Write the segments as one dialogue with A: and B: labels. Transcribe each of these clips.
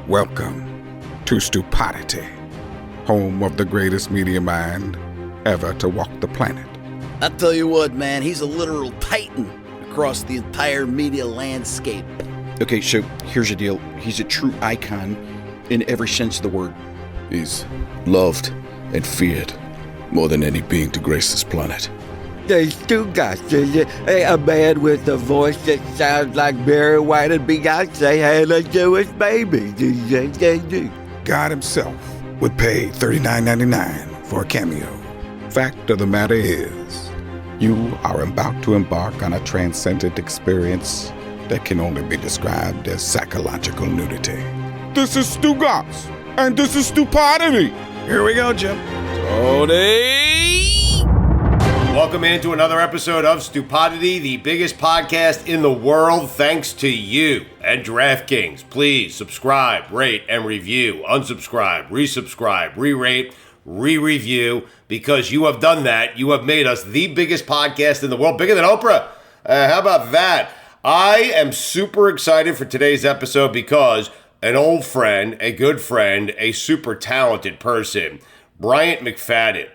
A: Welcome to Stupidity, home of the greatest media mind ever to walk the planet.
B: I tell you what, man, he's a literal titan across the entire media landscape.
C: Okay, so here's the deal. He's a true icon in every sense of the word.
D: He's loved and feared more than any being to grace this planet.
E: They still got a man with a voice that sounds like Barry White and Beyonce had a Jewish baby.
A: God himself would pay $39.99 for a cameo. Fact of the matter is, you are about to embark on a transcendent experience that can only be described as psychological nudity. This is Stu Goss, and this is Stupidity.
C: Here we go, Jim.
F: Tony! Welcome into another episode of Stupidity, the biggest podcast in the world, thanks to you and DraftKings. Please subscribe, rate, and review. Unsubscribe, resubscribe, re-rate, re-review. Because you have done that, you have made us the biggest podcast in the world, bigger than Oprah. How about that? I am super excited for today's episode because an old friend, a good friend, a super talented person, Bryant McFadden,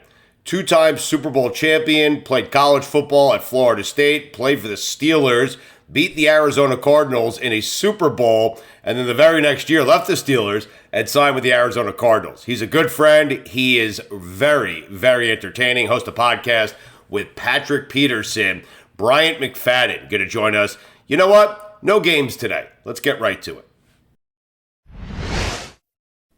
F: two-time Super Bowl champion, played college football at Florida State, played for the Steelers, beat the Arizona Cardinals in a Super Bowl, and then the very next year left the Steelers and signed with the Arizona Cardinals. He's a good friend. He is very, very entertaining. Host a podcast with Patrick Peterson. Bryant McFadden going to join us. You know what? No games today. Let's get right to it.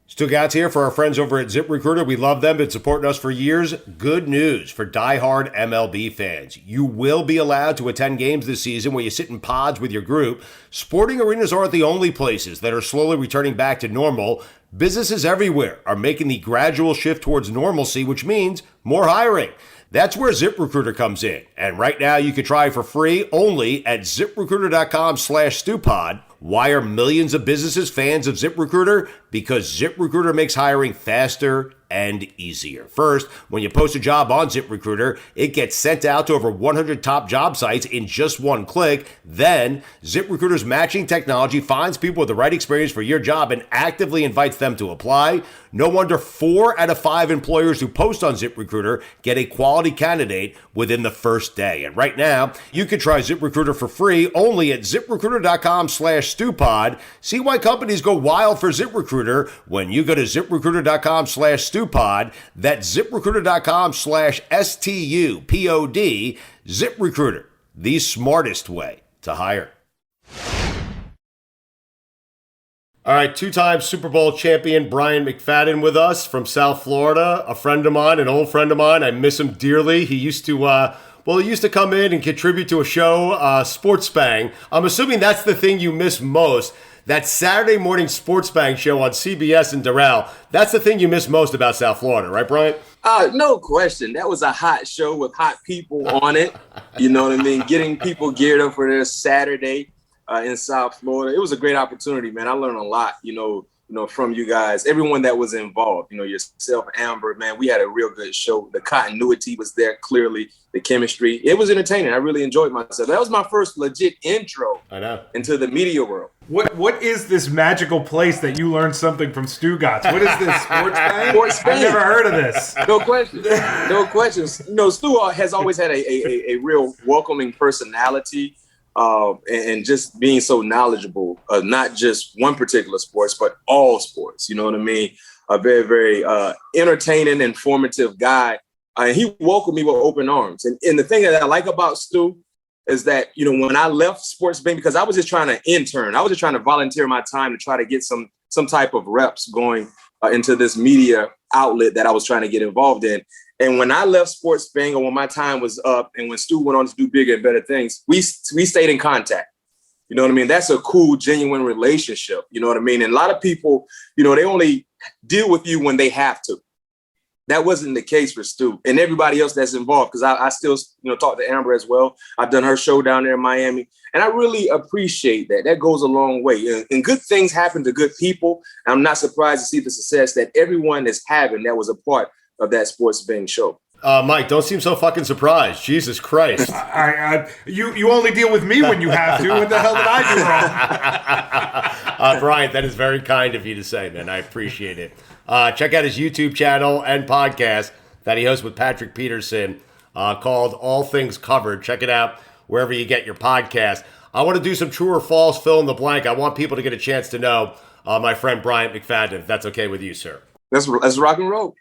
F: Stu Gatz here for our friends over at ZipRecruiter. We love them. Been supporting us for years. Good news for diehard MLB fans. You will be allowed to attend games this season where you sit in pods with your group. Sporting arenas aren't the only places that are slowly returning back to normal. Businesses everywhere are making the gradual shift towards normalcy, which means more hiring. That's where ZipRecruiter comes in. And right now you can try for free only at ZipRecruiter.com/Stupod. Why are millions of businesses fans of ZipRecruiter? Because ZipRecruiter makes hiring faster and easier. First, when you post a job on ZipRecruiter, it gets sent out to over 100 top job sites in just one click. Then, ZipRecruiter's matching technology finds people with the right experience for your job and actively invites them to apply. No wonder 4 out of 5 employers who post on ZipRecruiter get a quality candidate within the first day. And right now, you can try ZipRecruiter for free only at ZipRecruiter.com/Stupod. See why companies go wild for ZipRecruiter when you go to ZipRecruiter.com/Stupod. That's ZipRecruiter.com/STUPOD. ZipRecruiter, the smartest way to hire. All right, two-time Super Bowl champion Bryant McFadden with us from South Florida, a friend of mine, an old friend of mine. I miss him dearly. He used to come in and contribute to a show, Sports Bang. I'm assuming that's the thing you miss most. That Saturday morning Sports Bang show on CBS in Doral. That's the thing you miss most about South Florida, right, Bryant?
G: No question. That was a hot show with hot people on it. You know what I mean? Getting people geared up for their Saturday in South Florida. It was a great opportunity, man. I learned a lot, from you guys, everyone that was involved, yourself, Amber, man, we had a real good show. The continuity was there, clearly, the chemistry. It was entertaining. I really enjoyed myself. That was my first legit intro into the media world.
H: What is this magical place that you learned something from Stu Gatz? What is this, Sports Bang?
G: Sports Bang.
H: I've never heard of this.
G: No question. No questions. Stu has always had a real welcoming personality. And just being so knowledgeable, not just one particular sports, but all sports, you know what I mean? A very, very entertaining, informative guy. And he welcomed me with open arms. And the thing that I like about Stu is that, when I left Sports Bang, because I was just trying to intern, I was just trying to volunteer my time to try to get some type of reps going into this media outlet that I was trying to get involved in. And when I left Sports Bang, or when my time was up, and when Stu went on to do bigger and better things, we stayed in contact. You know what I mean? That's a cool, genuine relationship. You know what I mean? And a lot of people, they only deal with you when they have to. That wasn't the case for Stu and everybody else that's involved, because I still, talk to Amber as well. I've done her show down there in Miami, and I really appreciate that. That goes a long way. And good things happen to good people. I'm not surprised to see the success that everyone is having that was a part of that Sports Bang show.
F: Mike, don't seem so fucking surprised. Jesus Christ.
H: You only deal with me when you have to. What the hell did I do wrong?
F: Brian, that is very kind of you to say, man. I appreciate it. Check out his YouTube channel and podcast that he hosts with Patrick Peterson called All Things Covered. Check it out wherever you get your podcast. I want to do some true or false fill in the blank. I want people to get a chance to know my friend Bryant McFadden, if that's okay with you, sir.
G: Let's rock and roll.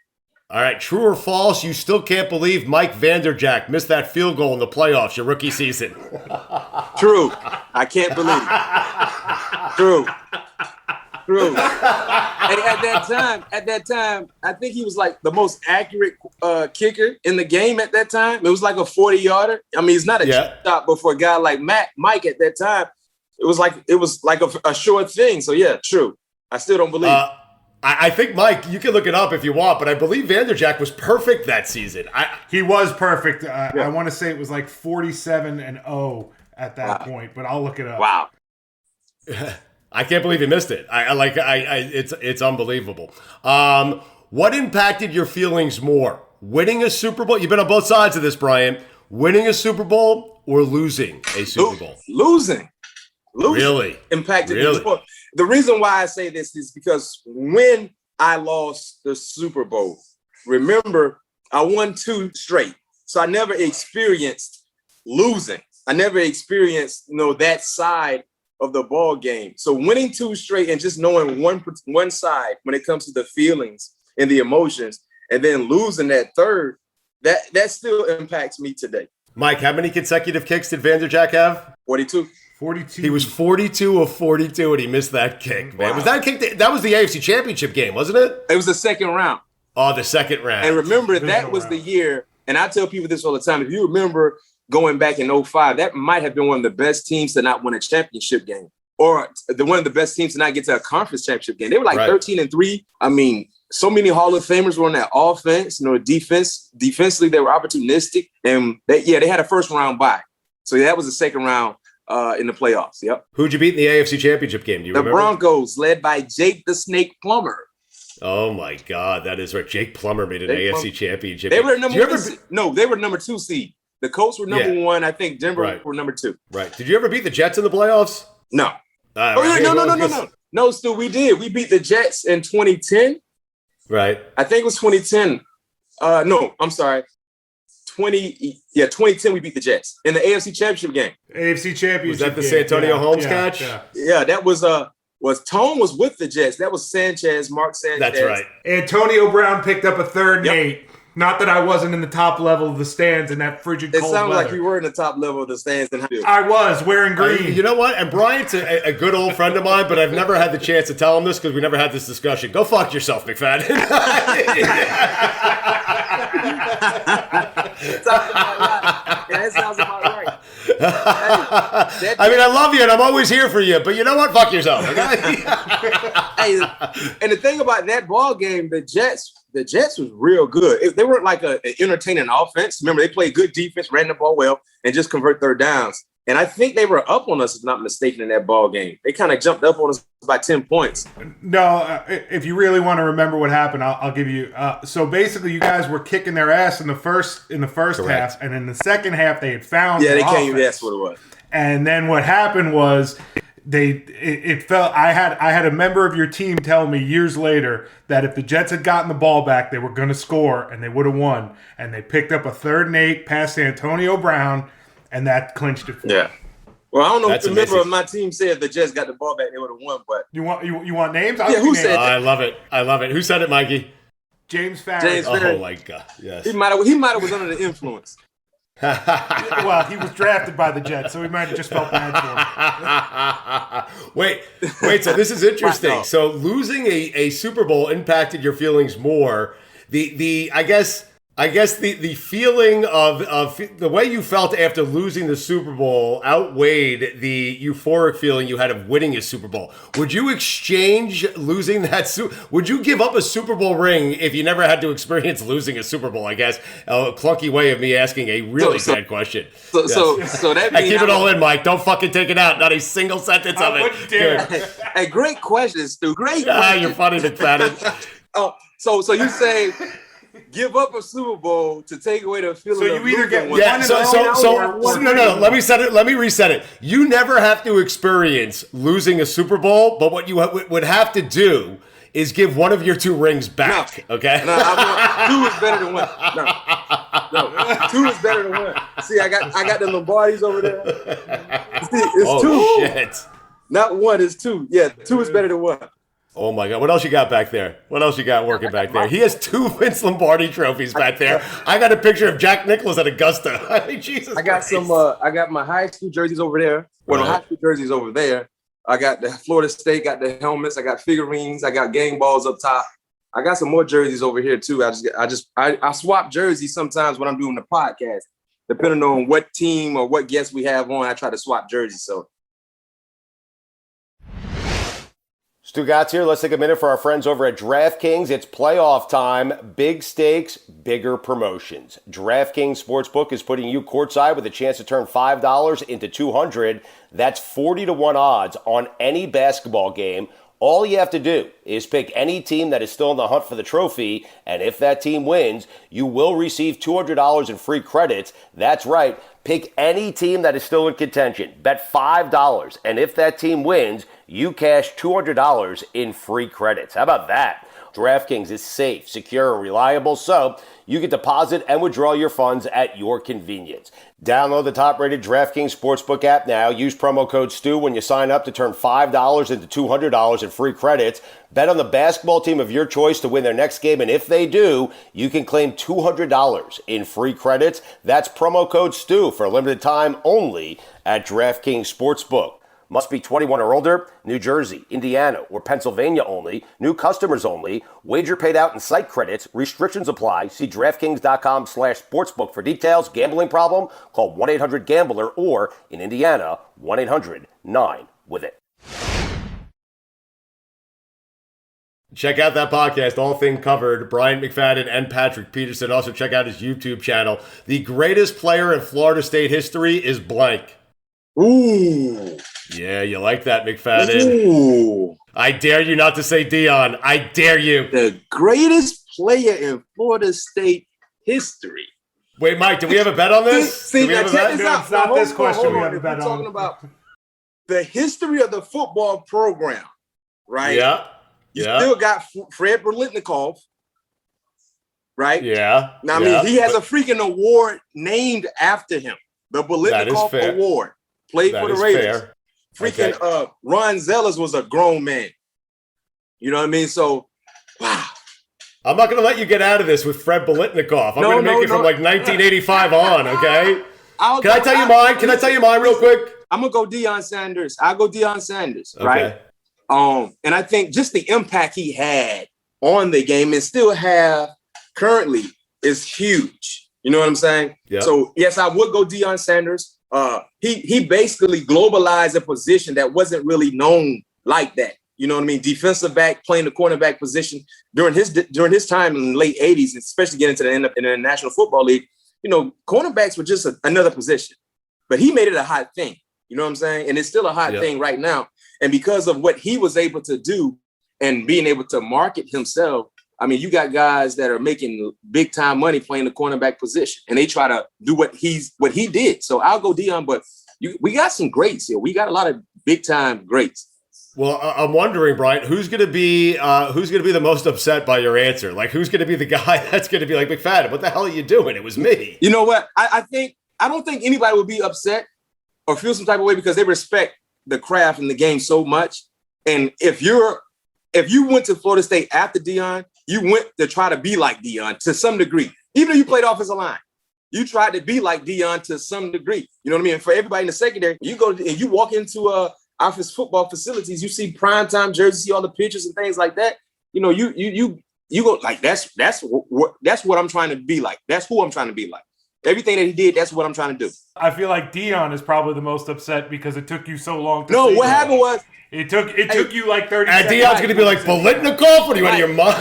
F: All right, true or false, you still can't believe Mike Vanderjagt missed that field goal in the playoffs your rookie season.
G: True. I can't believe it. True. And at that time, I think he was like the most accurate kicker in the game at that time. It was like a 40-yarder. I mean, it's not a shot, but for a guy like Mike at that time, it was like a sure thing. So yeah, true. I still don't believe it.
F: I think, Mike, you can look it up if you want, but I believe Vanderjagt was perfect that season.
H: He was perfect. I want to say it was like 47-0 at that point, but I'll look it up.
G: Wow.
F: I can't believe he missed it. It's unbelievable. What impacted your feelings more? Winning a Super Bowl? You've been on both sides of this, Brian. Winning a Super Bowl or losing a Super Bowl?
G: Losing.
F: Really?
G: Impacted me more. The reason why I say this is because when I lost the Super Bowl, remember, I won 2 straight. So I never experienced losing. I never experienced, that side of the ball game. So winning 2 straight and just knowing one side when it comes to the feelings and the emotions, and then losing that third, that still impacts me today.
F: Mike, how many consecutive kicks did Vanderjagt have?
G: 42.
H: 42.
F: He was 42 of 42, and he missed that kick, man. Wow. Was that kick? That was the AFC Championship game, wasn't it?
G: It was the second round.
F: Oh, the second round.
G: And remember, that was the year, and I tell people this all the time, if you remember going back in 2005, that might have been one of the best teams to not win a championship game, or one of the best teams to not get to a conference championship game. They were like 13-3. I mean, so many Hall of Famers were on that offense. Defensively, they were opportunistic, and they had a first round bye. So that was the second round in the playoffs. Yep.
F: Who'd you beat in the AFC Championship game? Do you remember?
G: The Broncos, led by Jake the Snake Plummer.
F: Oh my God, that is right. Jake Plummer made an AFC Championship.
G: They were they were number 2 seed. The Colts were number 1. I think Denver were number 2.
F: Right. Did you ever beat the Jets in the playoffs?
G: No. No, Stu, we did. We beat the Jets in 2010.
F: Right.
G: I think it was 2010. No, I'm sorry. 2010 we beat the Jets in the AFC Championship game.
H: AFC Championship.
F: Was that the Santonio Holmes catch?
G: Yeah, that was Tone was with the Jets. That was Mark Sanchez.
F: That's right.
H: Antonio Brown picked up a third and 8. Not that I wasn't in the top level of the stands in that frigid cold weather.
G: It sounded like you were in the top level of the stands.
H: I was, wearing green.
F: You know what? And Bryant's a good old friend of mine, but I've never had the chance to tell him this because we never had this discussion. Go fuck yourself, McFadden.
G: That sounds about right.
F: I mean, I love you and I'm always here for you, but you know what? Fuck yourself. Okay?
G: Hey, and the thing about that ball game, the Jets was real good. They weren't like an entertaining offense. Remember, they played good defense, ran the ball well, and just convert third downs. And I think they were up on us, if not mistaken, in that ball game. They kind of jumped up on us by 10 points.
H: No, if you really want to remember what happened, I'll give you. So basically, you guys were kicking their ass in the first half, and in the second half, they had found.
G: Yeah, they came. That's what it was.
H: And then what happened was it felt. I had a member of your team tell me years later that if the Jets had gotten the ball back, they were going to score and they would have won. And they picked up a 3rd and 8 past Antonio Brown. And that clinched it for
G: me. Well, I don't know if the member of my team said if the Jets got the ball back, they would have won. But
H: you want names?
G: Who said that?
F: I love it. Who said it, Mikey?
H: James Farris.
F: Oh my God! Yes.
G: He might have was under the influence.
H: Well, he was drafted by the Jets, so he might have just felt bad for him.
F: Wait. So this is interesting. So losing a Super Bowl impacted your feelings more. I guess the feeling of the way you felt after losing the Super Bowl outweighed the euphoric feeling you had of winning a Super Bowl. Would you exchange losing that would you give up a Super Bowl ring if you never had to experience losing a Super Bowl? I guess a clunky way of me asking a really bad question.
G: So that means
F: keep it all in, Mike. Don't fucking take it out. Not a single sentence of it.
G: Hey, great question, Stu. Great question.
F: You're funny, McFadden.
G: So you say give up a Super Bowl to take away the feeling.
H: So you either get
F: Yeah, no. Let me reset it. You never have to experience losing a Super Bowl, but what you would have to do is give one of your 2 rings back. No. Okay.
G: No, 2 is better than 1. No, 2 is better than 1. See, I got the Lombardis over there. See, it's 2.
F: Shit.
G: Not 1, it's 2. Yeah, 2 is better than 1.
F: Oh my God! What else you got back there? What else you got working back there? He has 2 Vince Lombardi trophies back there. I got a picture of Jack Nicklaus at Augusta. I mean, Jesus.
G: I got
F: Christ.
G: I got my high school jerseys over there. Well, the high school jerseys over there. I got the Florida State, got the helmets. I got figurines. I got game balls up top. I got some more jerseys over here too. I swap jerseys sometimes when I'm doing the podcast, depending on what team or what guests we have on. I try to swap jerseys. So.
F: Stu Gatz here. Let's take a minute for our friends over at DraftKings. It's playoff time. Big stakes, bigger promotions. DraftKings Sportsbook is putting you courtside with a chance to turn $5 into $200. That's 40-1 odds on any basketball game. All you have to do is pick any team that is still in the hunt for the trophy, and if that team wins, you will receive $200 in free credits. That's right. Pick any team that is still in contention. Bet $5, and if that team wins, you cash $200 in free credits. How about that? DraftKings is safe, secure, and reliable, so you can deposit and withdraw your funds at your convenience. Download the top-rated DraftKings Sportsbook app now. Use promo code STU when you sign up to turn $5 into $200 in free credits. Bet on the basketball team of your choice to win their next game, and if they do, you can claim $200 in free credits. That's promo code STU for a limited time only at DraftKings Sportsbook. Must be 21 or older. New Jersey, Indiana, or Pennsylvania only. New customers only. Wager paid out in site credits. Restrictions apply. See DraftKings.com/sportsbook for details. Gambling problem? Call 1-800-GAMBLER or, in Indiana, 1-800-9-WITH-IT. Check out that podcast, All Thing Covered. Brian McFadden and Patrick Peterson. Also check out his YouTube channel. The greatest player in Florida State history is blank.
G: Ooh.
F: Yeah, you like that, McFadden.
G: Ooh.
F: I dare you not to say Dion. I dare you.
G: The greatest player in Florida State history.
F: Wait, Mike, do we have a bet on this?
G: See, now check this out.
H: It's not this question we have a bet
G: We're
H: on.
G: talking about the history of the football program, right?
F: Yeah.
G: You still got Fred Biletnikoff, right?
F: Yeah.
G: Now, I mean, he has a freaking award named after him. The Biletnikoff Award. Played for the Raiders.
F: Fair.
G: Freaking Ron Zellas was a grown man. You know what I mean? So, wow.
F: I'm not going to let you get out of this with Fred Biletnikoff. I'm going to make it from like 1985 on, okay? Can I tell you mine? Can I tell you mine real quick?
G: I'm going to go Deion Sanders. I'll go Deion Sanders, right? And I think just the impact he had on the game and still have currently is huge. You know what I'm saying?
F: Yep.
G: So, yes, I would go Deion Sanders. He basically globalized a position that wasn't really known like that. You know what I mean? Defensive back, playing the cornerback position during his time in the late 80s, especially getting to the National Football League. You know, cornerbacks were just another position, but he made it a hot thing. You know what I'm saying? And it's still a hot thing right now. And because of what he was able to do and being able to market himself, I mean, you got guys that are making big time money playing the cornerback position, and they try to do what he did. So I'll go Deion, but we got some greats here. We got a lot of big time greats.
F: Well, I'm wondering, Brian, who's going to be the most upset by your answer? Like, who's going to be the guy that's going to be like, McFadden, what the hell are you doing? It was me.
G: You know what? I don't think anybody would be upset or feel some type of way because they respect the craft and the game so much. And if you went to Florida State after Deion, you went to try to be like Deion to some degree. Even if you played offensive line, you tried to be like Deion to some degree. You know what I mean? And for everybody in the secondary, you go and you walk into office football facilities, you see primetime jerseys, see all the pictures and things like that. You know, you go like that's what I'm trying to be like. That's who I'm trying to be like. Everything that he did, that's what I'm trying to do.
H: I feel like Deion is probably the most upset because it took you so long to
G: No, what happened was
H: it took you like 30
F: seconds. And Deion's going to be like, Biletnikoff? What are you out of your mind?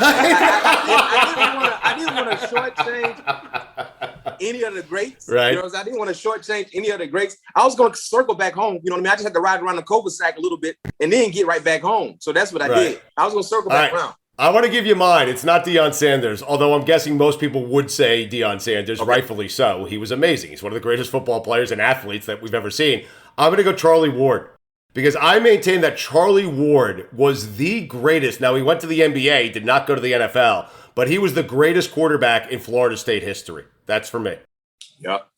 G: I didn't want to shortchange any of the greats.
F: Right.
G: You know what I'm saying? I didn't want to shortchange any of the greats. I was going to circle back home. You know what I mean? I just had to ride around the cul-de-sac a little bit and then get right back home. So that's what I did. I was going to circle back around.
F: I want to give you mine. It's not Deion Sanders, although I'm guessing most people would say Deion Sanders, rightfully so. He was amazing. He's one of the greatest football players and athletes that we've ever seen. I'm going to go Charlie Ward because I maintain that Charlie Ward was the greatest. Now, he went to the NBA, did not go to the NFL, but he was the greatest quarterback in Florida State history. That's for me.
G: Yep.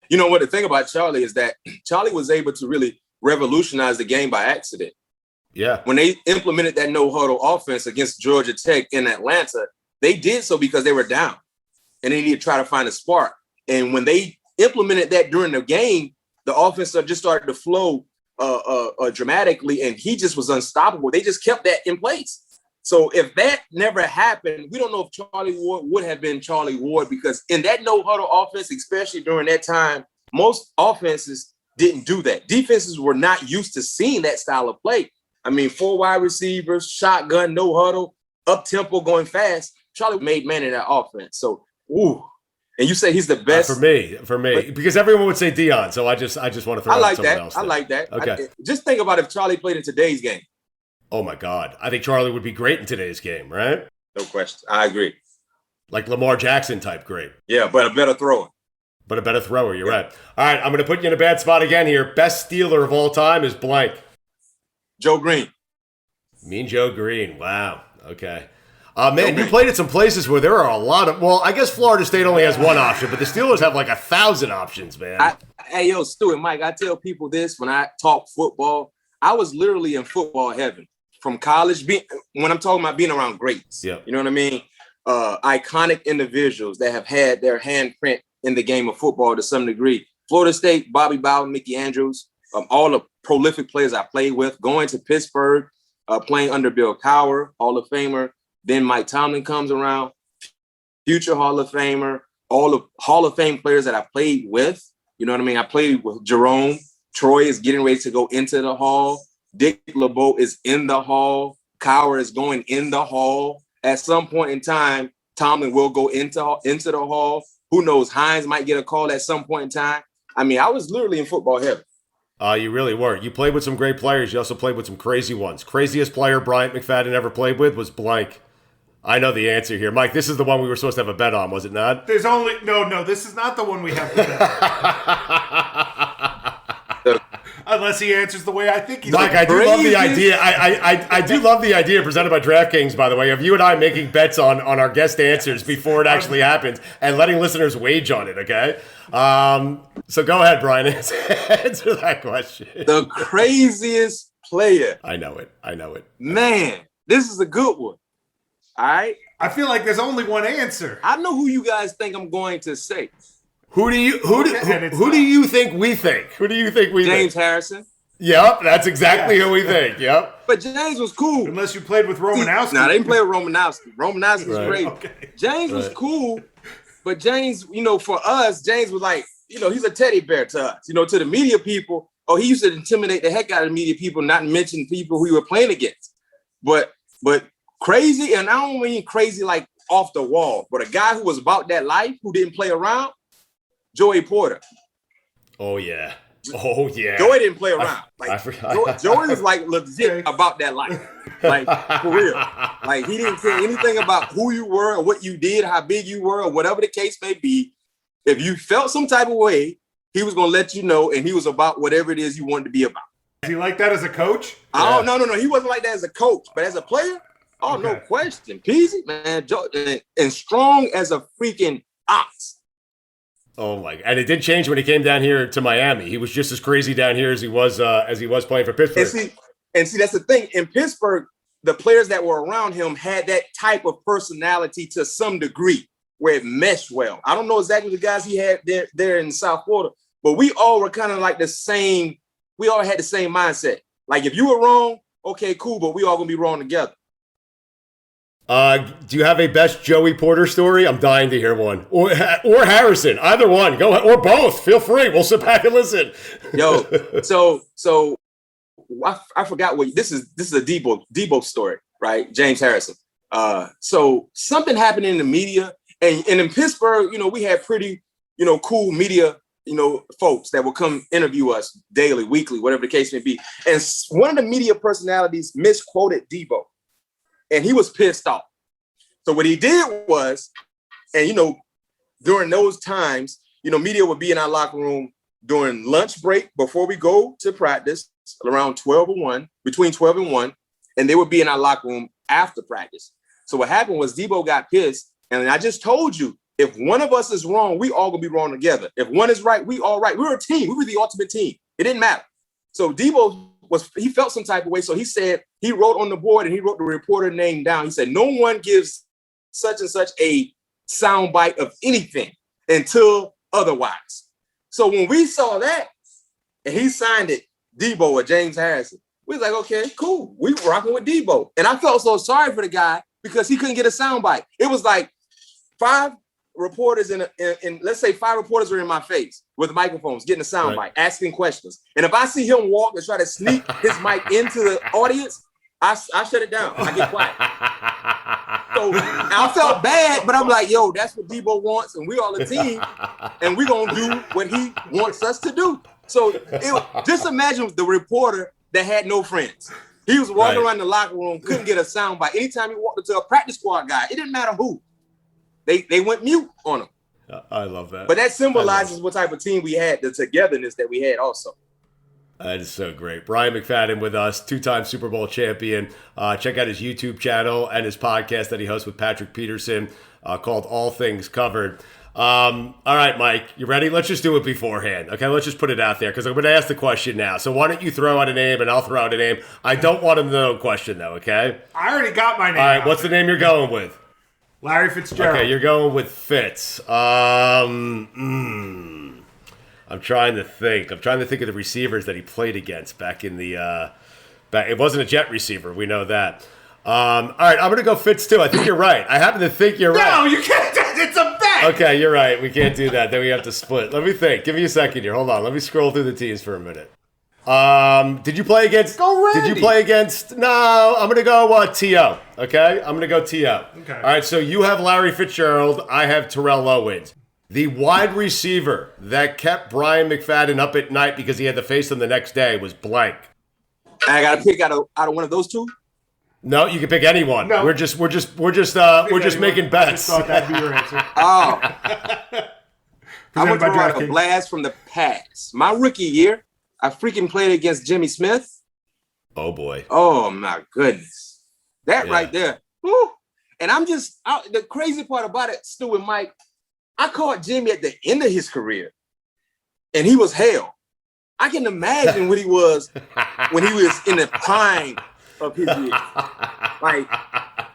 G: You know what? The thing about Charlie is that Charlie was able to really revolutionize the game by accident.
F: Yeah.
G: When they implemented that no-huddle offense against Georgia Tech in Atlanta, they did so because they were down and they needed to try to find a spark. And when they implemented that during the game, the offense just started to flow dramatically, and he just was unstoppable. They just kept that in place. So if that never happened, we don't know if Charlie Ward would have been Charlie Ward, because in that no-huddle offense, especially during that time, most offenses didn't do that. Defenses were not used to seeing that style of play. I mean, 4 wide receivers, shotgun, no huddle, up tempo, going fast. Charlie made man in that offense. So, ooh. And you say he's the best
F: for me, because everyone would say Deion. So I just want to throw out someone else.
G: I like that.
F: Okay.
G: Just think about if Charlie played in today's game.
F: Oh my God, I think Charlie would be great in today's game, right?
G: No question. I agree.
F: Like Lamar Jackson type great.
G: Yeah, but a better thrower.
F: But a better thrower. You're right. All right, I'm going to put you in a bad spot again here. Best Steeler of all time is blank.
G: Joe Green.
F: Mean Joe Green. Wow. Okay. Man, you played at some places where there are a lot of, well, I guess Florida State only has one option, but the Steelers have like 1,000 options, man.
G: Hey, yo, Stu and Mike, I tell people this when I talk football. I was literally in football heaven from college. When I'm talking about being around greats,
F: yeah.
G: You know what I mean? Iconic individuals that have had their handprint in the game of football to some degree. Florida State, Bobby Bowden, Mickey Andrews, all the prolific players I played with, going to Pittsburgh, playing under Bill Cowher, Hall of Famer. Then Mike Tomlin comes around, future Hall of Famer, all the Hall of Fame players that I played with. You know what I mean? I played with Jerome. Troy is getting ready to go into the Hall. Dick LeBeau is in the Hall. Cowher is going in the Hall. At some point in time, Tomlin will go into the Hall. Who knows? Hines might get a call at some point in time. I mean, I was literally in football heaven.
F: You really were. You played with some great players. You also played with some crazy ones. Craziest player Bryant McFadden ever played with was blank. I know the answer here. Mike, this is the one we were supposed to have a bet on, was it not?
H: There's only... No, this is not the one we have to bet. Unless he answers the way I think he's...
F: Mike, I do love the idea. I do love the idea presented by DraftKings, by the way, of you and I making bets on our guest answers before it actually happens and letting listeners wage on it, okay? So go ahead, Brian. Answer that question.
G: The craziest player.
F: I know it.
G: Man, this is a good one. All right.
H: I feel like there's only one answer.
G: I know who you guys think I'm going to say.
F: Who do you think we think? Who do you think we think?
G: James Harrison.
F: Yep, that's exactly who we think. Yep.
G: But James was cool.
H: Unless you played with Romanowski.
G: No, they didn't play with Romanowski. Romanowski was great.
H: Okay.
G: James was cool, but James, for us, James was like, he's a teddy bear to us. To the media people, he used to intimidate the heck out of the media people, not mention people who he were playing against. But crazy, and I don't mean crazy like off the wall, but a guy who was about that life, who didn't play around, Joey Porter.
F: Oh, yeah.
G: Joey didn't play around. Joey was like legit about that life. Like, for real. Like, he didn't care anything about who you were or what you did, how big you were, or whatever the case may be. If you felt some type of way, he was going to let you know, and he was about whatever it is you wanted to be about.
H: Is he like that as a coach?
G: Oh, no. He wasn't like that as a coach, but as a player, no question. Peasy, man, and strong as a freaking ox.
F: Oh my! And it did change when he came down here to Miami. He was just as crazy down here as he was playing for Pittsburgh.
G: And see, that's the thing. In Pittsburgh, the players that were around him had that type of personality to some degree, where it meshed well. I don't know exactly the guys he had there in South Florida, but we all were kind of like the same. We all had the same mindset. Like, if you were wrong, okay, cool, but we all gonna be wrong together.
F: Do you have a best Joey Porter story? I'm dying to hear one. Or Harrison, either one. Go ahead, or both. Feel free. We'll sit back and listen.
G: Yo, so I forgot what this is. This is a Debo story, right? James Harrison. So something happened in the media, and in Pittsburgh, we had pretty, cool media, folks that will come interview us daily, weekly, whatever the case may be. And one of the media personalities misquoted Debo. and he was pissed off. So what he did was, and during those times, media would be in our locker room during lunch break before we go to practice around 12 or 1, between 12 and 1, and they would be in our locker room after practice. So what happened was Debo got pissed, and I just told you, if one of us is wrong, we all gonna be wrong together. If one is right, we all right. We were a team. We were the ultimate team. It didn't matter. So Debo he felt some type of way. So he said, he wrote on the board and he wrote the reporter name down. He said, no one gives such and such a soundbite of anything until otherwise. So when we saw that and he signed it, Debo or James Harrison, we was like, okay, cool. We were rocking with Debo. And I felt so sorry for the guy because he couldn't get a soundbite. It was like 5 reporters in let's say 5 reporters were in my face with microphones getting a soundbite, asking questions. And if I see him walk and try to sneak his mic into the audience, I shut it down. I get quiet. So I felt bad, but I'm like, yo, that's what Debo wants, and we all a team, and we're gonna do what he wants us to do. So just imagine the reporter that had no friends. He was walking around the locker room, couldn't get a soundbite. Anytime he walked into a practice squad guy, it didn't matter who. They went mute on him.
F: I love that.
G: But that symbolizes what type of team we had, the togetherness that we had also.
F: That is so great. Brian McFadden with us, 2-time Super Bowl champion. Check out his YouTube channel and his podcast that he hosts with Patrick Peterson called All Things Covered. All right, Mike, you ready? Let's just do it beforehand. Okay, let's just put it out there because I'm going to ask the question now. So why don't you throw out a name and I'll throw out a name. I don't want him to know a question though, okay?
H: I already got my name.
F: All right, what's the name you're going with?
H: Larry Fitzgerald.
F: Okay, you're going with Fitz. I'm trying to think. of the receivers that he played against back in the it wasn't a jet receiver. We know that. All right, I'm going to go Fitz too. I think you're right. I happen to think you're right.
H: No, you can't. It's a bet.
F: Okay, you're right. We can't do that. Then we have to split. Let me think. Give me a second here. Hold on. Let me scroll through the teams for a minute. Did you play against?
H: Go Randy.
F: Did you play against? No, I'm gonna go T.O. Okay, I'm gonna go T.O.
H: Okay.
F: All right. So you have Larry Fitzgerald. I have Terrell Owens. The wide receiver that kept Brian McFadden up at night because he had to face him the next day was blank.
G: I got to pick out of one of those two.
F: No, you can pick anyone.
H: No.
F: We're just making bets.
H: I just thought that'd be your answer.
G: Oh, I'm gonna throw out a
H: DraftKings.
G: blast from the past. My rookie year, I freaking played against Jimmy Smith.
F: Oh boy.
G: Oh my goodness, that
F: Yeah.
G: right there. Woo. And the crazy part about it, Stu and Mike, I caught Jimmy at the end of his career, and he was hell. I can imagine what he was when he was in the prime of his years. Like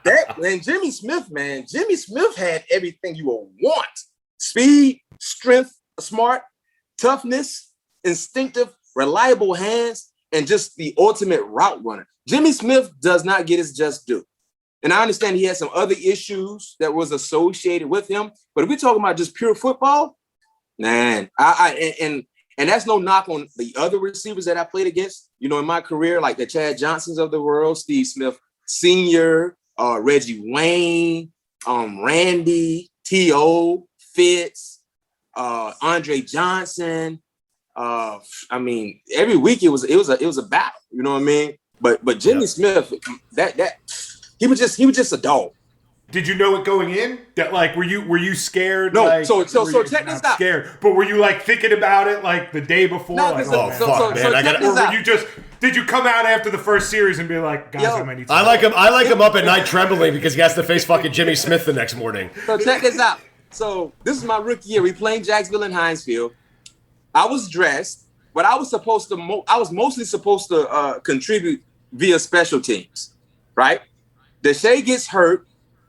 G: that, man. Jimmy Smith had everything you would want: speed, strength, smart, toughness, instinctive, reliable hands, and just the ultimate route runner. Jimmy Smith does not get his just due. And I understand he had some other issues that was associated with him, but if we're talking about just pure football, man, and that's no knock on the other receivers that I played against, in my career, like the Chad Johnsons of the world, Steve Smith Sr., Reggie Wayne, Randy, T.O., Fitz, Andre Johnson. Every week it was a battle, you know what I mean? But Jimmy Smith, that he was just a dog.
H: Did you know it going in? That were you scared?
G: No,
H: like,
G: so check this out.
H: Scared, but were you thinking about it the day before?
G: No,
H: man.
G: or
H: were you just? Did you come out after the first series and be like, guys, I might need some
F: I like him up at night trembling because he has to face fucking Jimmy Smith the next morning.
G: So check this out. So this is my rookie year. We playing Jacksonville and Heinz Field. I was dressed, but I was mostly supposed to contribute via special teams, right? Deshae gets hurt.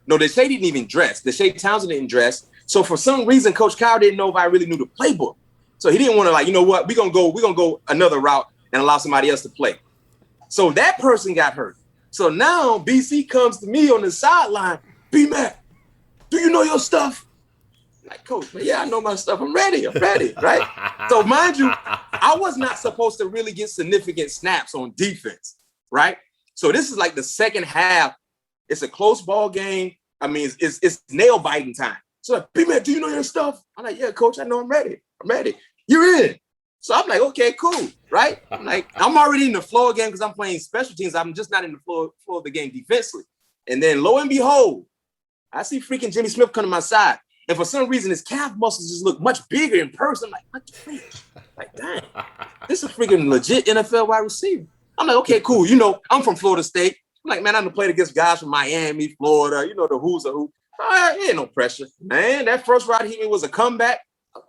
G: No, Deshae didn't even dress. Deshae Townsend didn't dress. So for some reason, Coach Kyle didn't know if I really knew the playbook. So he didn't want to you know what? We're gonna go another route and allow somebody else to play. So that person got hurt. So now BC comes to me on the sideline. B-Mac, do you know your stuff? Like, Coach, man, yeah, I know my stuff. I'm ready, right? So mind you, I was not supposed to really get significant snaps on defense, right? So this is like the second half. It's a close ball game. It's nail biting time. So like, B-Man, do you know your stuff? I'm like, yeah, Coach, I know. I'm ready. You're in. So I'm like, okay, cool, right? I'm already in the flow again because I'm playing special teams. I'm just not in the flow of the game defensively. And then lo and behold, I see freaking Jimmy Smith come to my side. And for some reason, his calf muscles just look much bigger in person. I'm like, what the freak? Like, dang, this is a freaking legit NFL wide receiver. I'm like, okay, cool. You know, I'm from Florida State. I'm like, man, I done played against guys from Miami, Florida, you know, the who's a who. All right, ain't no pressure. Man, that first route he was a comeback.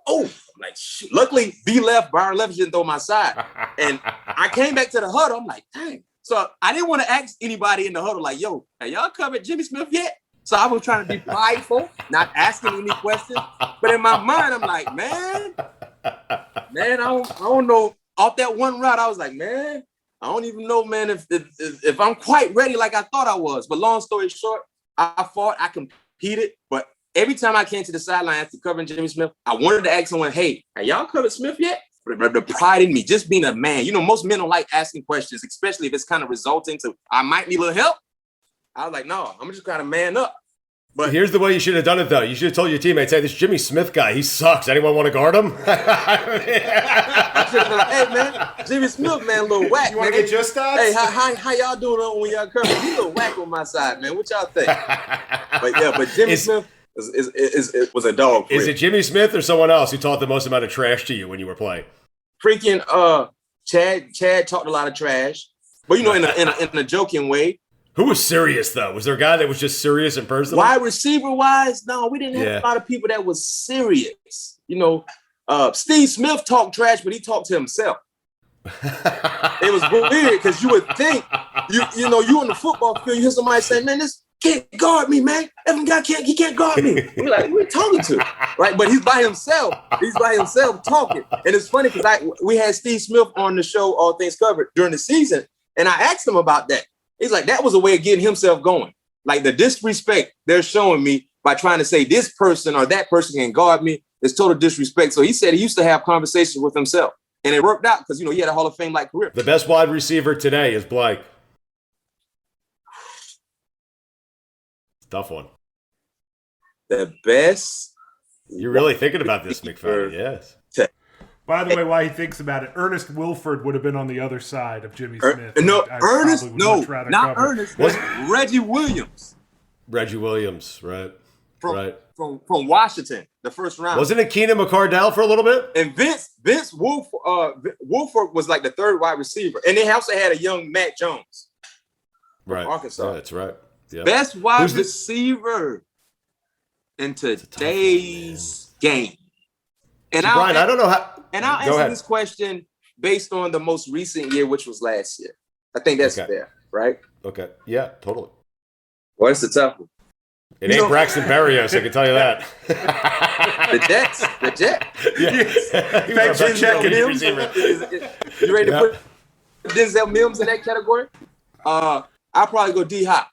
G: Oh, I'm like, shoot. Luckily, Byron Leftwich didn't throw my side. And I came back to the huddle. I'm like, dang. So I didn't want to ask anybody in the huddle, like, yo, have y'all covered Jimmy Smith yet? So I was trying to be prideful, not asking any questions. But in my mind, I'm like, man, I don't know. Off that one route, I was like, man, I don't even know, man, if I'm quite ready like I thought I was. But long story short, I fought, I competed. But every time I came to the sideline after covering Jimmy Smith, I wanted to ask someone, hey, have y'all covered Smith yet? But the pride in me, just being a man. You know, most men don't like asking questions, especially if it's kind of resulting to, I might need a little help. I was like, no, I'm just kind of man up. But
F: here's the way you should have done it, though. You should have told your teammates, hey, this Jimmy Smith guy, he sucks. Anyone want to guard him?
G: I should have been like, hey, man, Jimmy Smith, man, a little whack.
H: You want to get your stats?
G: Hey, how y'all doing when y'all cover? He a little whack on my side, man. What y'all think? But Jimmy Smith was a dog.
F: Is it Jimmy Smith or someone else who taught the most amount of trash to you when you were playing?
G: Freaking Chad talked a lot of trash, but you know, in a joking way.
F: Who was serious though? Was there a guy that was just serious in person?
G: Wide receiver wise, no, we didn't have a lot of people that was serious. You know, Steve Smith talked trash, but he talked to himself. It was weird because you would think you know you on the football field, you hear somebody say, "Man, this can't guard me, man. Evan guy can't guard me." We're like, "Who are you talking to?" Right? But he's by himself. He's by himself talking, and it's funny because we had Steve Smith on the show, All Things Covered, during the season, and I asked him about that. He's like, that was a way of getting himself going. Like the disrespect they're showing me by trying to say this person or that person can guard me is total disrespect. So he said he used to have conversations with himself, and it worked out because you know he had a Hall of Fame like career.
F: The best wide receiver today is Blake. Tough one.
G: The best.
F: You're really thinking about this, McFadden. Yes.
H: By the way, while he thinks about it, Ernest Wilford would have been on the other side of Jimmy Smith.
G: Not Ernest. Reggie Williams.
F: Reggie Williams, right.
G: From Washington, the first round.
F: Wasn't it Keenan McCardell for a little bit?
G: And Vince Wilford was like the third wide receiver. And they also had a young Matt Jones.
F: Right.
G: Arkansas.
F: Yeah, that's right. Yep.
G: Best wide receiver in today's game. And
F: so Brian, I don't know how.
G: And I'll answer this question based on the most recent year, which was last year. I think that's fair, right?
F: Okay. Yeah, totally.
G: Well, it's a tough one.
F: It ain't Braxton Berrios, I can tell you that.
G: The Jets.
F: Yeah.
G: You ready to put Denzel Mims in that category? I'll probably go D-Hop.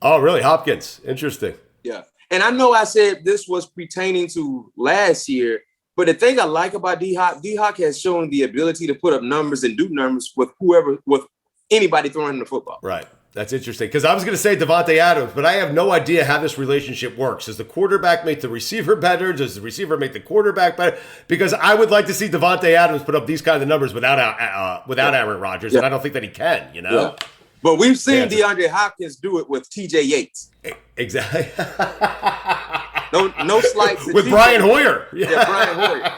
F: Oh, really? Hopkins. Interesting.
G: Yeah. And I know I said this was pertaining to last year, but the thing I like about D-Hop has shown the ability to put up numbers and do numbers with anybody throwing the football.
F: Right. That's interesting. Because I was going to say Devontae Adams, but I have no idea how this relationship works. Does the quarterback make the receiver better? Does the receiver make the quarterback better? Because I would like to see Devontae Adams put up these kind of numbers without Aaron Rodgers, and I don't think that he can, you know?
G: Yeah. But we've seen DeAndre Hopkins do it with TJ Yates.
F: Exactly.
G: No slights.
F: With Brian Hoyer.
G: Yeah, Brian Hoyer.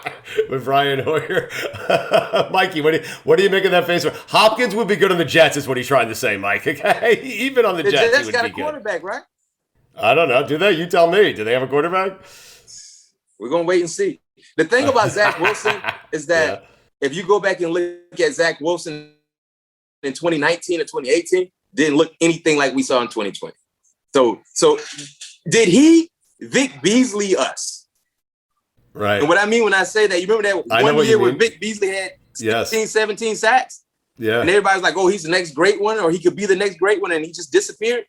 F: With Brian Hoyer. Mikey, what do you make of that face? Hopkins would be good on the Jets is what he's trying to say, Mike. Okay? Even on the Jets, he would be good. The Jets got a
G: quarterback, right?
F: I don't know. Do they? You tell me. Do they have a quarterback?
G: We're going to wait and see. The thing about Zach Wilson is that if you go back and look at Zach Wilson in 2019 and 2018, didn't look anything like we saw in 2020. So did he Vic Beasley us?
F: Right.
G: And what I mean when I say that, you remember that one year where Vic Beasley had 16, 17 sacks?
F: Yeah.
G: And everybody's like, oh, he's the next great one, or he could be the next great one, and he just disappeared?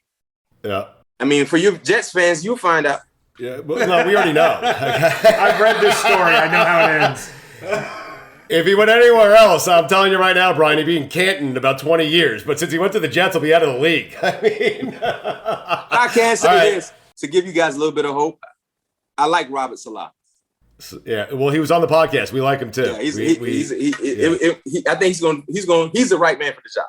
F: Yeah.
G: I mean, for you Jets fans, you'll find out.
F: Yeah, well, no, we already know.
H: I've read this story. I know how it ends.
F: If he went anywhere else, I'm telling you right now, Brian, he'd be in Canton in about 20 years. But since he went to the Jets, he'll be out of the league. I mean,
G: I can say this to give you guys a little bit of hope. I like Robert Salah.
F: Yeah, well, he was on the podcast. We like him too.
G: Yeah, I think he's the right man for the job.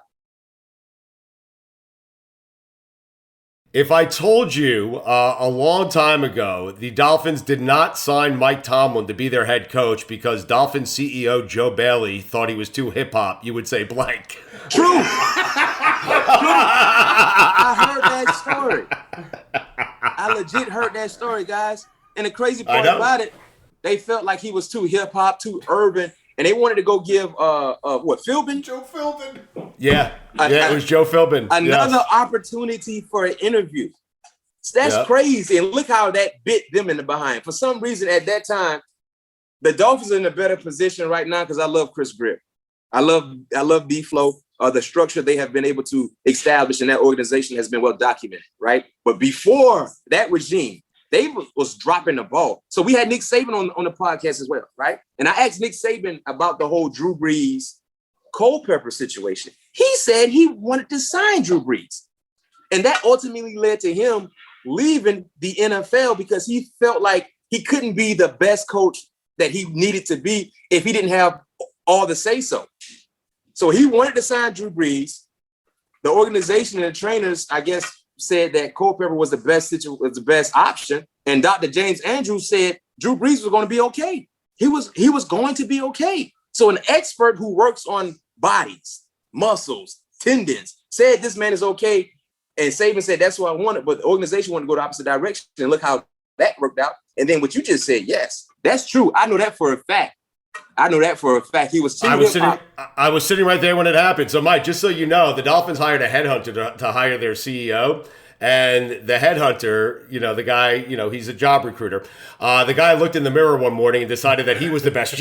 F: If I told you a long time ago the Dolphins did not sign Mike Tomlin to be their head coach because Dolphins CEO Joe Bailey thought he was too hip-hop, you would say blank.
G: True. True. I heard that story. I legit heard that story, guys. And the crazy part about it, they felt like he was too hip-hop, too urban, and they wanted to go give, Philbin?
H: Joe Philbin.
F: Yeah, it was Joe Philbin.
G: Another opportunity for an interview. That's crazy. And look how that bit them in the behind. For some reason, at that time, the Dolphins are in a better position right now because I love Chris Griff. I love D-Flow. The structure they have been able to establish in that organization has been well documented, right? But before that regime, they was dropping the ball. So we had Nick Saban on the podcast as well, right? And I asked Nick Saban about the whole Drew Brees, Culpepper situation. He said he wanted to sign Drew Brees. And that ultimately led to him leaving the NFL because he felt like he couldn't be the best coach that he needed to be if he didn't have all the say-so. So he wanted to sign Drew Brees. The organization and the trainers, I guess, said that Culpepper was the best option, and Dr. James Andrews said Drew Brees was going to be okay. He was going to be okay. So an expert who works on bodies, muscles, tendons said this man is okay, and Saban said that's what I wanted, but the organization wanted to go the opposite direction, and look how that worked out. And then what you just said, yes, that's true. I know that for a fact. He was. I
F: was sitting right there when it happened. So, Mike, just so you know, the Dolphins hired a headhunter to hire their CEO. And the headhunter, the guy, he's a job recruiter. The guy looked in the mirror one morning and decided that he was the best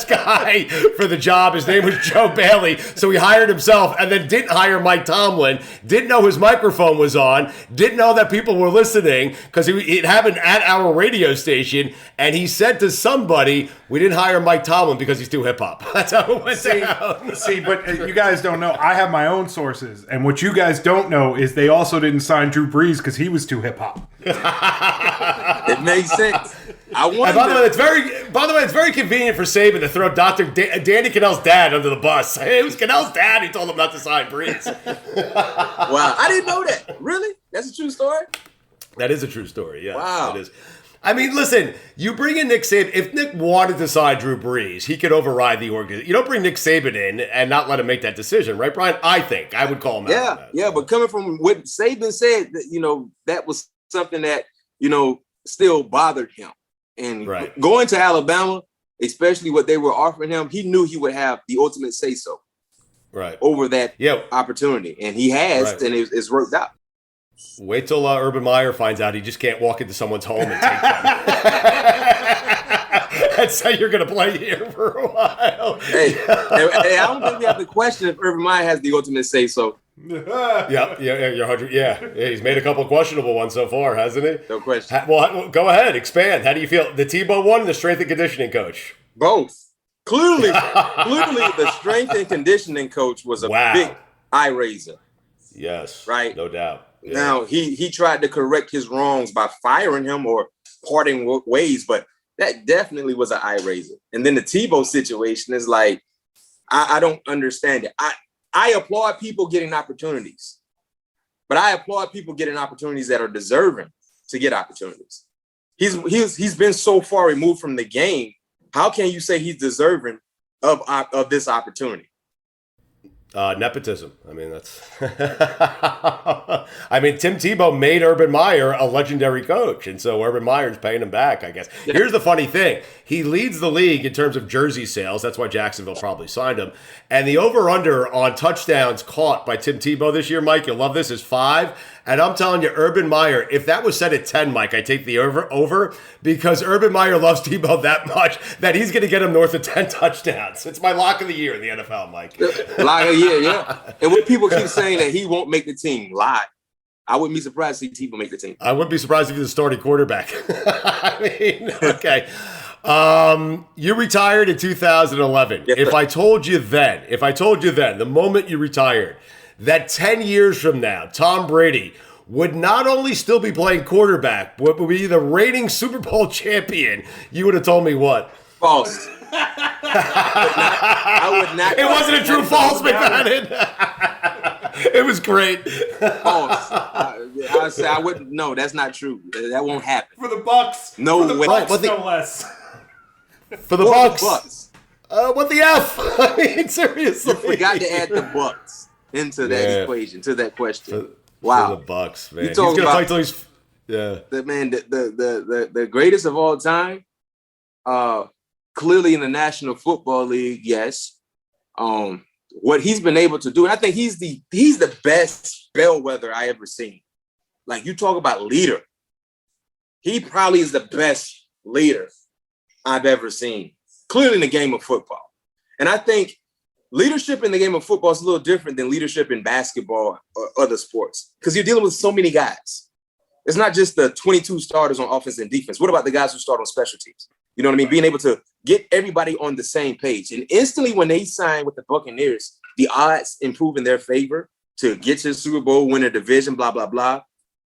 F: guy for the job. His name was Joe Bailey. So he hired himself and then didn't hire Mike Tomlin, didn't know his microphone was on, didn't know that people were listening because it happened at our radio station. And he said to somebody, we didn't hire Mike Tomlin because he's too hip-hop. That's how it went down.
H: See, but you guys don't know. I have my own sources. And what you guys don't know is they also didn't sign Drew Brees because he was too hip-hop.
G: It makes sense.
F: By the way, it's very convenient for Saban to throw Danny Cannell's dad under the bus. It was Cannell's dad who told him not to sign Brees.
G: Wow, I didn't know that. Really? That's a true story?
F: That is a true story, yeah.
G: Wow.
F: It is. I mean, listen, you bring in Nick Saban. If Nick wanted to sign Drew Brees, he could override the organization. You don't bring Nick Saban in and not let him make that decision, right, Brian? I think. I would call him out.
G: Yeah, but coming from what Saban said, that was something that, still bothered him. And going to Alabama, especially what they were offering him, he knew he would have the ultimate say-so over that opportunity. And he has, and it's worked out.
F: Wait till Urban Meyer finds out he just can't walk into someone's home and take them. That's how you're going to play here for a while.
G: Hey, I don't think we have to question if Urban Meyer has the ultimate say-so.
F: Yeah, you're 100. Yeah, he's made a couple of questionable ones so far, hasn't he?
G: No question.
F: Well, go ahead, expand. How do you feel? The Tebow one, the strength and conditioning coach?
G: Both. Clearly, the strength and conditioning coach was a big eye raiser.
F: Yes,
G: right,
F: no doubt. Yeah.
G: Now he tried to correct his wrongs by firing him or parting ways, but that definitely was an eye raiser. And then the Tebow situation is like, I don't understand it. I applaud people getting opportunities, but I applaud people getting opportunities that are deserving to get opportunities. He's been so far removed from the game. How can you say he's deserving of this opportunity?
F: Nepotism. I mean, that's. I mean, Tim Tebow made Urban Meyer a legendary coach, and so Urban Meyer's paying him back, I guess. Yeah. Here's the funny thing: he leads the league in terms of jersey sales. That's why Jacksonville probably signed him. And the over/under on touchdowns caught by Tim Tebow this year, Mike, you'll love this, is 5. And I'm telling you, Urban Meyer, if that was set at 10, Mike, I take the over because Urban Meyer loves Tebow that much that he's going to get him north of 10 touchdowns. It's my lock of the year in the NFL, Mike.
G: Lock of the year, yeah. And when people keep saying that he won't make the team, lie. I wouldn't be surprised to see Tebow make the team.
F: I wouldn't be surprised if he's the starting quarterback. I mean, okay. You retired in 2011.
G: Yes,
F: if I told you then, the moment you retired, that 10 years from now, Tom Brady would not only still be playing quarterback, but would be the reigning Super Bowl champion, you would have told me what?
G: False. I would not.
F: It wasn't a true false, McMahon. It was great.
G: False. I say I wouldn't. No, that's not true. That won't happen.
H: For the Bucks.
G: No
H: For the
G: way.
H: Bucks, no less.
F: For the
G: For
F: Bucks.
G: the Bucks.
F: What the F? I mean, seriously.
G: You forgot to add the Bucks into that equation, to that question. Wow.
F: For the Bucks, man.
G: You
F: He's
G: talking
F: gonna
G: about
F: play till he's
G: the greatest of all time. Clearly in the National Football League, yes. What he's been able to do, and I think he's the best bellwether I ever seen. Like, you talk about leader, he probably is the best leader I've ever seen. Clearly in the game of football. And I think leadership in the game of football is a little different than leadership in basketball or other sports, because you're dealing with so many guys. It's not just the 22 starters on offense and defense. What about the guys who start on special teams? You know what I mean? Being able to get everybody on the same page. And instantly when they signed with the Buccaneers, the odds improve in their favor to get to the Super Bowl, win a division, blah, blah, blah,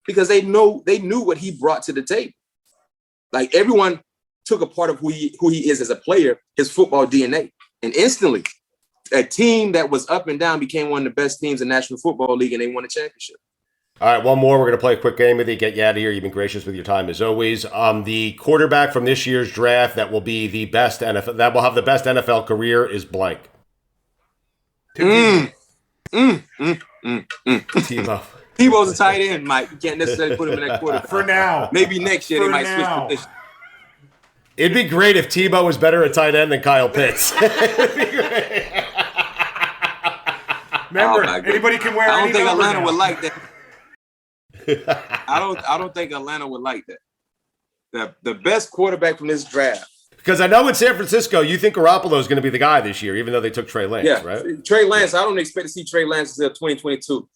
G: because they knew what he brought to the table. Like, everyone took a part of who he is as a player, his football DNA. And instantly, a team that was up and down became one of the best teams in the National Football League, and they won a championship.
F: All right, one more. We're going to play a quick game with you, get you out of here. You've been gracious with your time as always. The quarterback from this year's draft that will be the best NFL, that will have the best NFL career is blank.
H: Tebow.
G: Tebow's a tight end, Mike. You can't necessarily put him in that quarterback.
H: For now.
G: Maybe next year they might
H: now.
G: switch positions.
F: It'd be great if Tebow was better at tight end than Kyle Pitts.
H: Remember,
G: Oh,
H: anybody can wear
G: I don't
H: any
G: think
H: number
G: Atlanta
H: now.
G: would like that. I don't think Atlanta would like that. The best quarterback from this draft.
F: Because I know in San Francisco, you think Garoppolo is going to be the guy this year, even though they took Trey Lance,
G: Yeah,
F: right?
G: Trey Lance. I don't expect to see Trey Lance until 2022.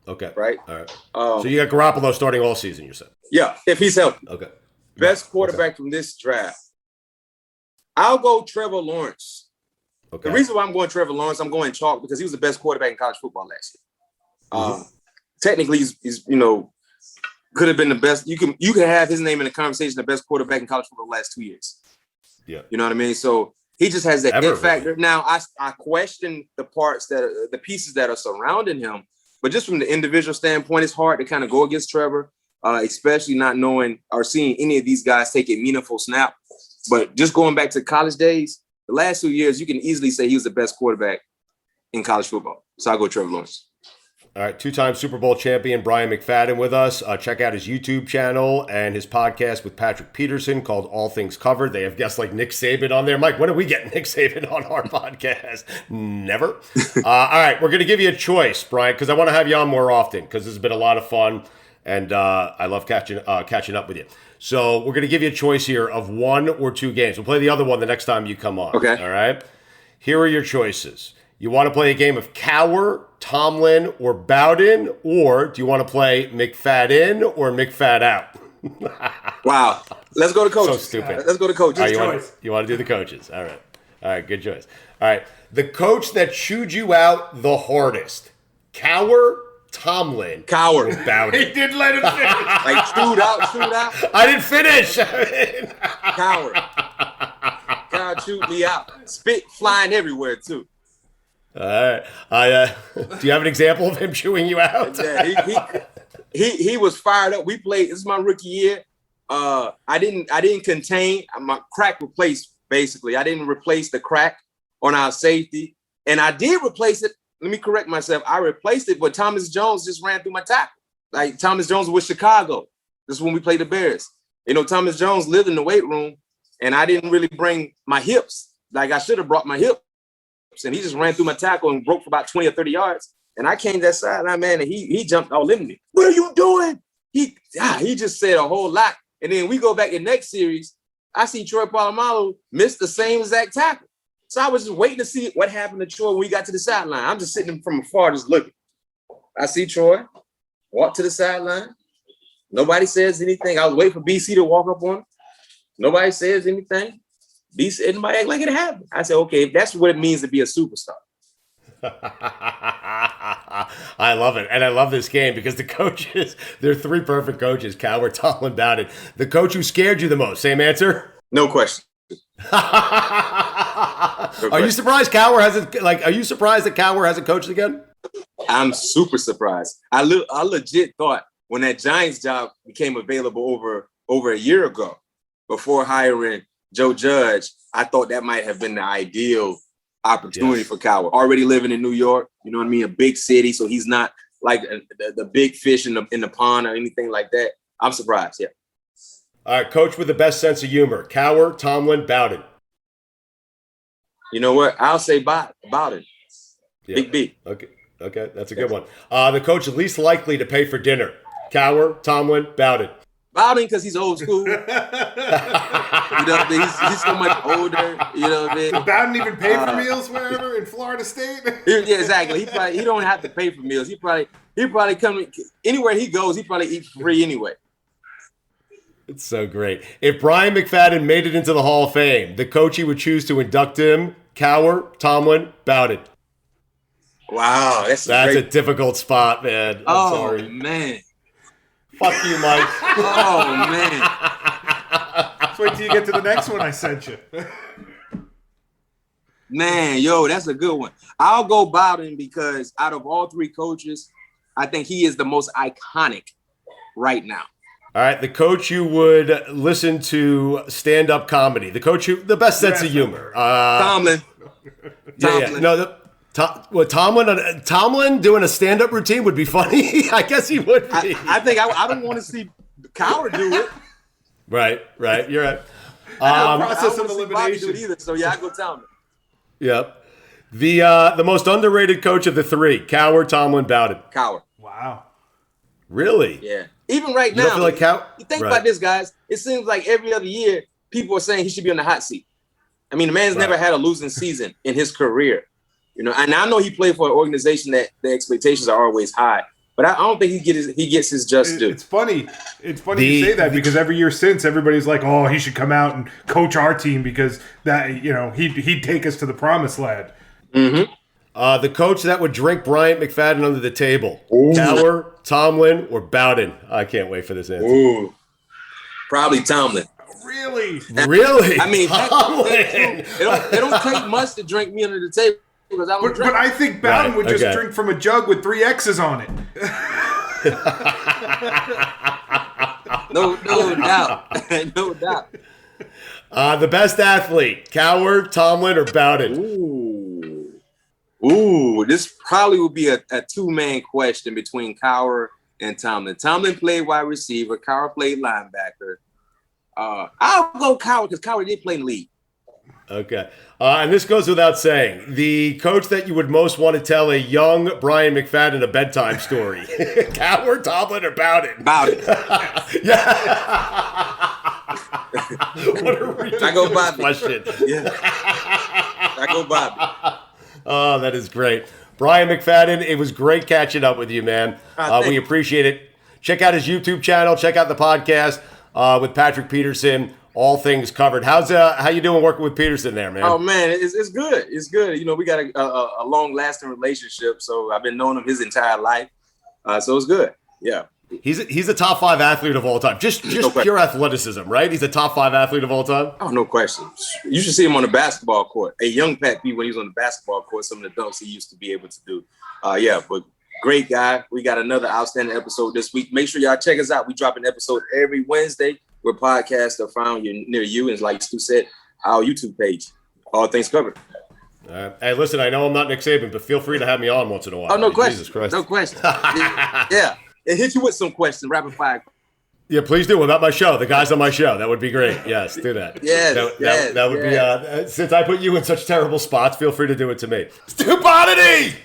F: Okay.
G: Right.
F: All right. So you got Garoppolo starting all season, you said?
G: Yeah, if he's healthy.
F: Okay.
G: Best quarterback from this draft. I'll go Trevor Lawrence.
F: Okay.
G: The reason why I'm going Trevor Lawrence, I'm going chalk because he was the best quarterback in college football last year. Technically, he's could have been the best. You can have his name in the conversation, the best quarterback in college football the last 2 years.
F: Yeah.
G: You know what I mean? So he just has that
F: Ever,
G: it factor. Now, I question the pieces that are surrounding him, but just from the individual standpoint, it's hard to kind of go against Trevor, especially not knowing or seeing any of these guys take a meaningful snap. But just going back to college days, the last 2 years, you can easily say he was the best quarterback in college football. So I'll go Trevor Lawrence.
F: All right, two-time Super Bowl champion Brian McFadden with us. Check out his YouTube channel and his podcast with Patrick Peterson called All Things Covered. They have guests like Nick Saban on there. Mike, when are we getting Nick Saban on our podcast? Never. All right, we're going to give you a choice, Brian, because I want to have you on more often because this has been a lot of fun, and I love catching up with you. So we're going to give you a choice here of 1 or 2 games. We'll play the other one the next time you come on.
G: Okay.
F: All right? Here are your choices. You want to play a game of Cowher, Tomlin, or Bowden, or do you want to play McFadden or McFad out?
G: Wow. Let's go to coaches.
F: So stupid.
G: Let's go to coaches.
F: You want to do the coaches. All right, good choice. All right, the coach that chewed you out the hardest, Cowher, Tomlin,
G: Cowher.
F: or Bowden.
H: He did let him finish.
G: Like chewed out.
F: I didn't finish.
G: Cowher. God chewed me out. Spit flying everywhere too.
F: All right. Do you have an example of him chewing you out?
G: Yeah, he was fired up. We played. This is my rookie year. I didn't contain my crack replaced. Basically, I didn't replace the crack on our safety, and I did replace it. Let me correct myself. I replaced it, but Thomas Jones just ran through my tackle. Like Thomas Jones was Chicago. This is when we played the Bears. You know, Thomas Jones lived in the weight room, and I didn't really bring my hips. Like I should have brought my hips. And he just ran through my tackle and broke for about 20 or 30 yards. And I came that sideline, man, and he jumped all in me. What are you doing? He just said a whole lot. And then we go back in next series. I see Troy Polamalu miss the same exact tackle. So I was just waiting to see what happened to Troy when we got to the sideline. I'm just sitting from afar, just looking. I see Troy walk to the sideline. Nobody says anything. I was waiting for BC to walk up on him. Nobody says anything. Everybody act like it happened. I said, okay, if that's what it means to be a superstar.
F: I love it. And I love this game because the coaches, there are 3 perfect coaches, Cowher, Tomlin, Bowden. The coach who scared you the most, same answer?
G: No question.
F: Are you surprised Cowher hasn't, are you surprised that Cowher hasn't coached again?
G: I'm super surprised. I legit thought when that Giants job became available over a year ago, before hiring Joe Judge, I thought that might have been the ideal opportunity for Cowher. Already living in New York, you know what I mean, a big city, so he's not like the big fish in the pond or anything like that. I'm surprised. Yeah.
F: All right, coach with the best sense of humor: Cowher, Tomlin, Bowden.
G: You know what? I'll say Bowden.
F: Yeah.
G: Big B.
F: Okay, that's a good one. The coach least likely to pay for dinner: Cowher, Tomlin, Bowden.
G: Bowden, because he's old school. You know what I mean? He's so much older. You know what I mean?
H: Did Bowden even pay for meals wherever in Florida State?
G: Yeah, exactly. He don't have to pay for meals. He probably come anywhere he goes. He probably eat free anyway.
F: It's so great. If Brian McFadden made it into the Hall of Fame, the coach he would choose to induct him: Cowher, Tomlin, Bowden.
G: Wow, that's
F: a difficult spot, man. I'm sorry.
G: Man.
F: Fuck you, Mike.
G: Oh, man.
H: Let's wait till you get to the next one I sent you.
G: Man, yo, that's a good one. I'll go Bowden because out of all three coaches, I think he is the most iconic right now.
F: All right, the coach you would listen to stand-up comedy. The coach the best sense of humor.
G: Tomlin.
F: Yeah. No, Tomlin doing a stand-up routine would be funny. I guess he would be.
G: I think I don't want to see Cowher do it.
F: Right. You're right.
H: Process of elimination.
G: Either, so yeah, I go Tomlin.
F: Yep. The most underrated coach of the three: Cowher, Tomlin, Bowden.
G: Cowher.
H: Wow.
F: Really?
G: Yeah. Even right
F: You
G: now,
F: don't feel like
G: you think about this, guys. It seems like every other year, people are saying he should be on the hot seat. I mean, the man's never had a losing season in his career. You know, and I know he played for an organization that the expectations are always high, but I don't think he gets his just due.
H: It's funny you say that because every year since, everybody's like, "Oh, he should come out and coach our team because that, you know, he'd take us to the promised land."
G: Mm-hmm.
F: The coach that would drink Bryant McFadden under the table:
G: Ooh.
F: Cowher, Tomlin, or Bowden. I can't wait for this answer.
G: Ooh. Probably Tomlin.
H: Really?
G: I mean, it don't take much to drink me under the table. But
H: I think Bowden would just drink from a jug with 3 X's on it.
G: No doubt. No doubt.
F: The best athlete: Cowher, Tomlin, or Bowden?
G: Ooh, this probably would be a two-man question between Cowher and Tomlin. Tomlin played wide receiver. Cowher played linebacker. I'll go Cowher because Cowher did play in the league.
F: Okay. And this goes without saying. The coach that you would most want to tell a young Brian McFadden a bedtime story: Cowher, Tomlin, or Bowden?
G: Bowden.
F: Yeah. What a ridiculous
G: I go Bobby.
F: question.
G: Yeah. I go Bobby.
F: Oh, that is great. Brian McFadden, it was great catching up with you, man. We appreciate it. Check out his YouTube channel. Check out the podcast with Patrick Peterson. All things covered. How you doing working with Peterson there, man?
G: Oh man, it's good. It's good. You know, we got a long lasting relationship. So I've been knowing him his entire life. So it's good. Yeah.
F: He's a top 5 athlete of all time. Just pure athleticism, right? He's a top 5 athlete of all time.
G: Oh, no question. You should see him on the basketball court. A young Pat P when he was on the basketball court. Some of the dunks he used to be able to do. But great guy. We got another outstanding episode this week. Make sure y'all check us out. We drop an episode every Wednesday. Where podcasts are found near you, and like Stu said, our YouTube page. All things covered.
F: Hey, listen, I know I'm not Nick Saban, but feel free to have me on once in a while.
G: Oh, no question.
F: Jesus Christ.
G: No question. Yeah. And hit you with some questions, rapid fire.
F: Yeah, please do. About my show, the guys on my show. That would be great. Yes, do that. That would be, since I put you in such terrible spots, feel free to do it to me. Stupidity!